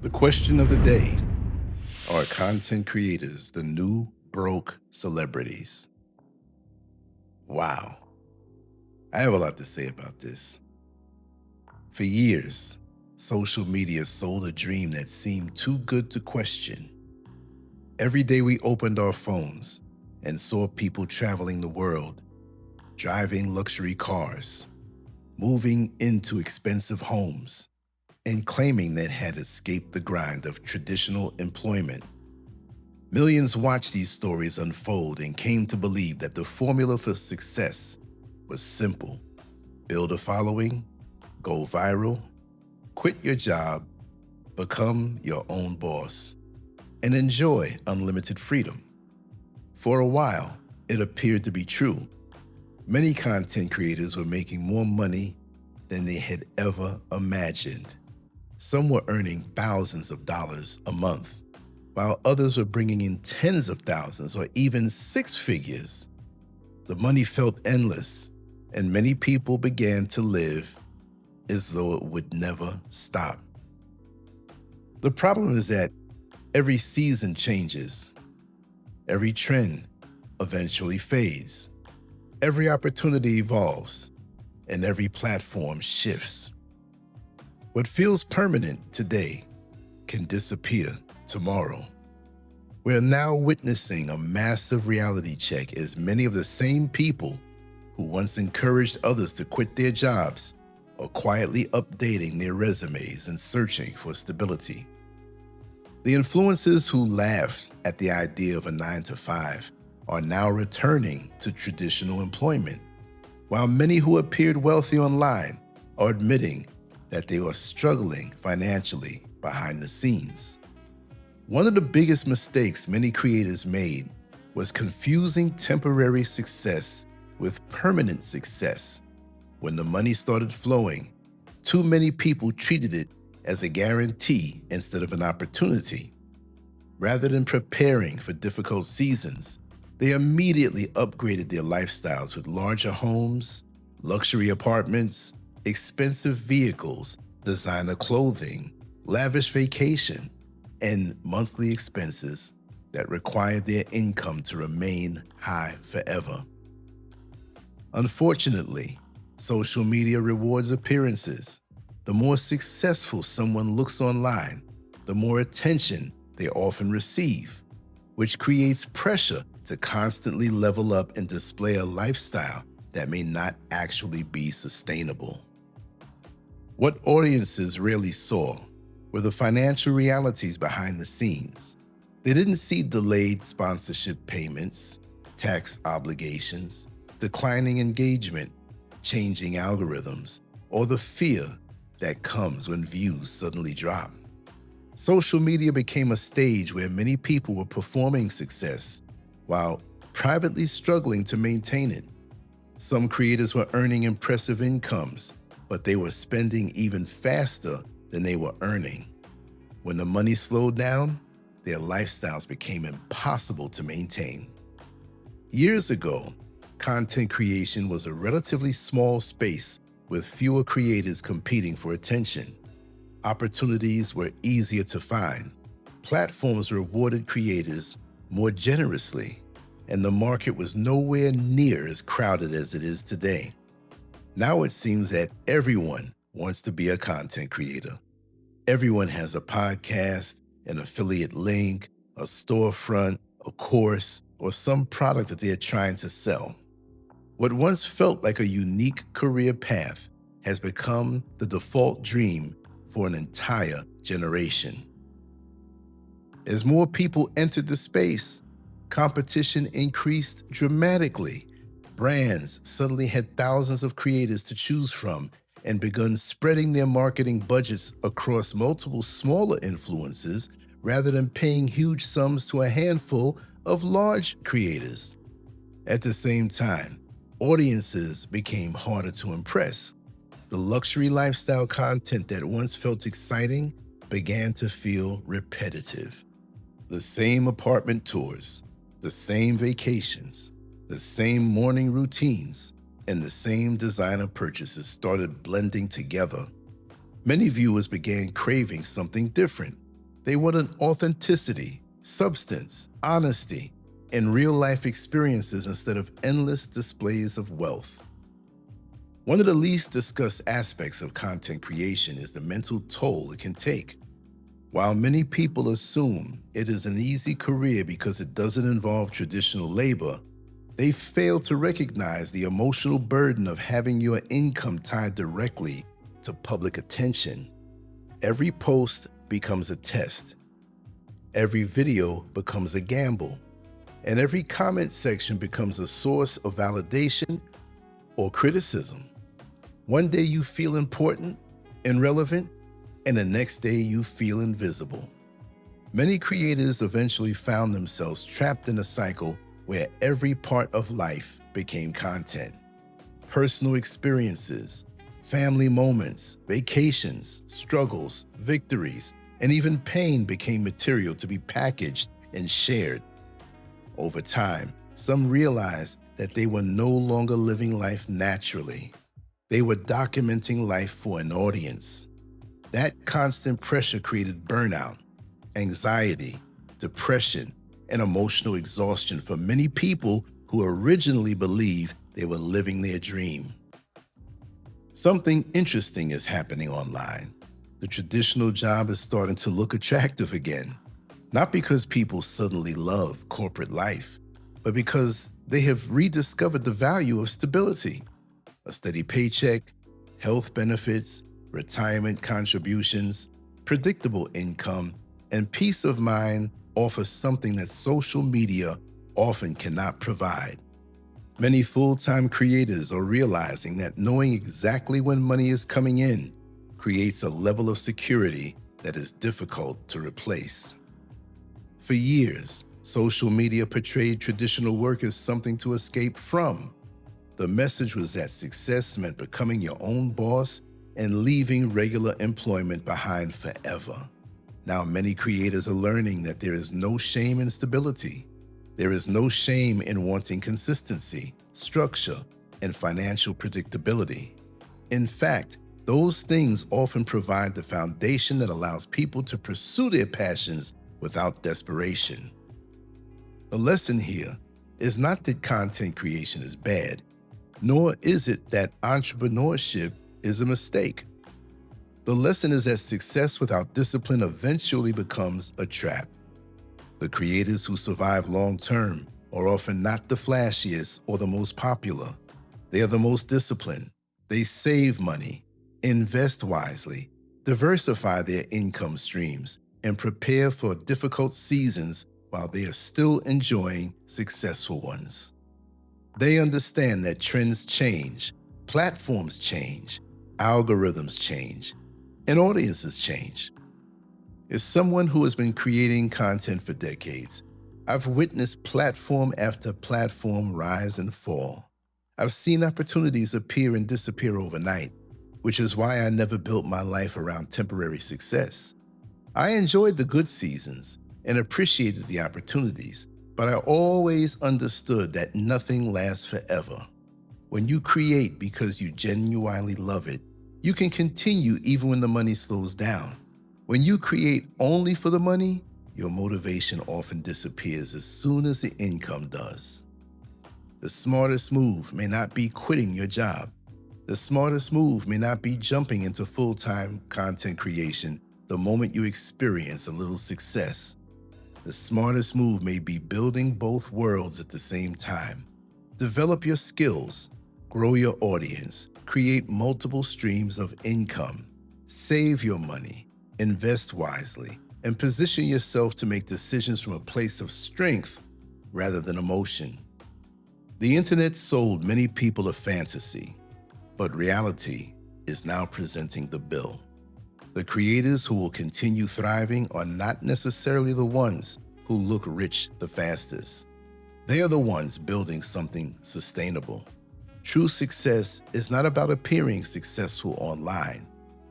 The question of the day: are content creators the new broke celebrities? Wow. I have a lot to say about this. For years, social media sold a dream that seemed too good to question. Every day we opened our phones and saw people traveling the world, driving luxury cars, moving into expensive homes, and claiming they had escaped the grind of traditional employment. Millions watched these stories unfold and came to believe that the formula for success was simple: build a following, go viral, quit your job, become your own boss, and enjoy unlimited freedom. For a while, it appeared to be true. Many content creators were making more money than they had ever imagined. Some were earning thousands of dollars a month, while others were bringing in tens of thousands or even six figures. The money felt endless, and many people began to live as though it would never stop. The problem is that every season changes. Every trend eventually fades. Every opportunity evolves, and every platform shifts. What feels permanent today can disappear tomorrow. We are now witnessing a massive reality check as many of the same people who once encouraged others to quit their jobs are quietly updating their resumes and searching for stability. The influencers who laughed at the idea of a 9-to-5 are now returning to traditional employment, while many who appeared wealthy online are admitting that they are struggling financially behind the scenes. One of the biggest mistakes many creators made was confusing temporary success with permanent success. When the money started flowing, too many people treated it as a guarantee instead of an opportunity. Rather than preparing for difficult seasons, they immediately upgraded their lifestyles with larger homes, luxury apartments, expensive vehicles, designer clothing, lavish vacation, and monthly expenses that required their income to remain high forever. Unfortunately, social media rewards appearances. The more successful someone looks online, the more attention they often receive, which creates pressure to constantly level up and display a lifestyle that may not actually be sustainable. What audiences rarely saw were the financial realities behind the scenes. They didn't see delayed sponsorship payments, tax obligations, declining engagement, changing algorithms, or the fear that comes when views suddenly drop. Social media became a stage where many people were performing success while privately struggling to maintain it. Some creators were earning impressive incomes, but they were spending even faster than they were earning. When the money slowed down, their lifestyles became impossible to maintain. Years ago, content creation was a relatively small space with fewer creators competing for attention. Opportunities were easier to find. Platforms rewarded creators more generously, and the market was nowhere near as crowded as it is today. Now it seems that everyone wants to be a content creator. Everyone has a podcast, an affiliate link, a storefront, a course, or some product that they're trying to sell. What once felt like a unique career path has become the default dream for an entire generation. As more people entered the space, competition increased dramatically. Brands suddenly had thousands of creators to choose from and begun spreading their marketing budgets across multiple smaller influencers rather than paying huge sums to a handful of large creators. At the same time, audiences became harder to impress. The luxury lifestyle content that once felt exciting began to feel repetitive. The same apartment tours, the same vacations, the same morning routines, and the same designer purchases started blending together. Many viewers began craving something different. They wanted authenticity, substance, honesty, and real-life experiences instead of endless displays of wealth. One of the least discussed aspects of content creation is the mental toll it can take. While many people assume it is an easy career because it doesn't involve traditional labor, they fail to recognize the emotional burden of having your income tied directly to public attention. Every post becomes a test. Every video becomes a gamble. And every comment section becomes a source of validation or criticism. One day you feel important and relevant, and the next day you feel invisible. Many creators eventually found themselves trapped in a cycle where every part of life became content. Personal experiences, family moments, vacations, struggles, victories, and even pain became material to be packaged and shared. Over time, some realized that they were no longer living life naturally. They were documenting life for an audience. That constant pressure created burnout, anxiety, depression, and emotional exhaustion for many people who originally believed they were living their dream. Something interesting is happening online. The traditional job is starting to look attractive again, not because people suddenly love corporate life, but because they have rediscovered the value of stability. A steady paycheck, health benefits, retirement contributions, predictable income, and peace of mind offer something that social media often cannot provide. Many full-time creators are realizing that knowing exactly when money is coming in creates a level of security that is difficult to replace. For years, social media portrayed traditional work as something to escape from. The message was that success meant becoming your own boss and leaving regular employment behind forever. Now, many creators are learning that there is no shame in stability. There is no shame in wanting consistency, structure, and financial predictability. In fact, those things often provide the foundation that allows people to pursue their passions without desperation. The lesson here is not that content creation is bad, nor is it that entrepreneurship is a mistake. The lesson is that success without discipline eventually becomes a trap. The creators who survive long-term are often not the flashiest or the most popular. They are the most disciplined. They save money, invest wisely, diversify their income streams, and prepare for difficult seasons while they are still enjoying successful ones. They understand that trends change, platforms change, algorithms change, and audiences change. As someone who has been creating content for decades, I've witnessed platform after platform rise and fall. I've seen opportunities appear and disappear overnight, which is why I never built my life around temporary success. I enjoyed the good seasons and appreciated the opportunities, but I always understood that nothing lasts forever. When you create because you genuinely love it, you can continue even when the money slows down. When you create only for the money, your motivation often disappears as soon as the income does. The smartest move may not be quitting your job. The smartest move may not be jumping into full-time content creation the moment you experience a little success. The smartest move may be building both worlds at the same time. Develop your skills, grow your audience, create multiple streams of income, save your money, invest wisely, and position yourself to make decisions from a place of strength rather than emotion. The internet sold many people a fantasy, but reality is now presenting the bill. The creators who will continue thriving are not necessarily the ones who look rich the fastest. They are the ones building something sustainable. True success is not about appearing successful online.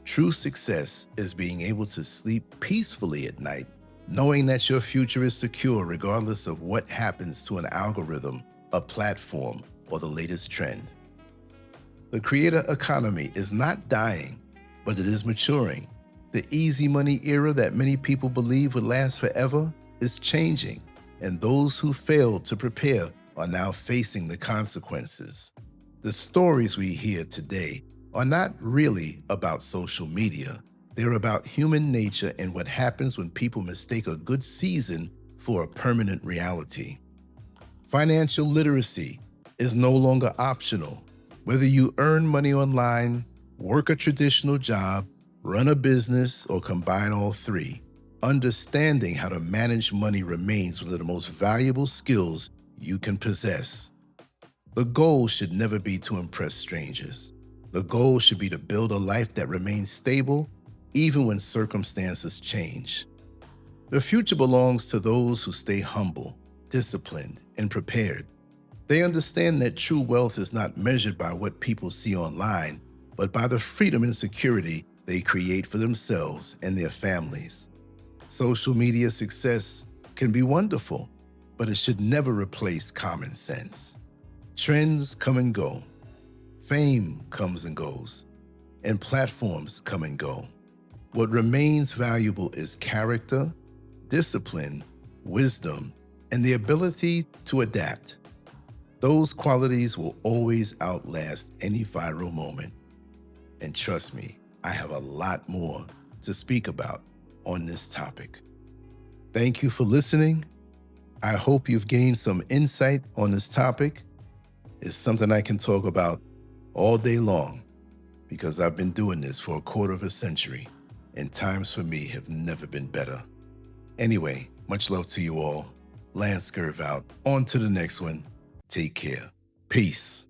True success is being able to sleep peacefully at night, knowing that your future is secure regardless of what happens to an algorithm, a platform, or the latest trend. The creator economy is not dying, but it is maturing. The easy money era that many people believe would last forever is changing, and those who failed to prepare are now facing the consequences. The stories we hear today are not really about social media. They're about human nature and what happens when people mistake a good season for a permanent reality. Financial literacy is no longer optional. Whether you earn money online, work a traditional job, run a business, or combine all three, understanding how to manage money remains one of the most valuable skills you can possess. The goal should never be to impress strangers. The goal should be to build a life that remains stable even when circumstances change. The future belongs to those who stay humble, disciplined, and prepared. They understand that true wealth is not measured by what people see online, but by the freedom and security they create for themselves and their families. Social media success can be wonderful, but it should never replace common sense. Trends come and go. Fame comes and goes. And platforms come and go. What remains valuable is character, discipline, wisdom, and the ability to adapt. Those qualities will always outlast any viral moment. And trust me, I have a lot more to speak about on this topic. Thank you for listening. I hope you've gained some insight on this topic. It's something I can talk about all day long because I've been doing this for a quarter of a century, and times for me have never been better. Anyway, much love to you all. LanceScurv out. On to the next one. Take care. Peace.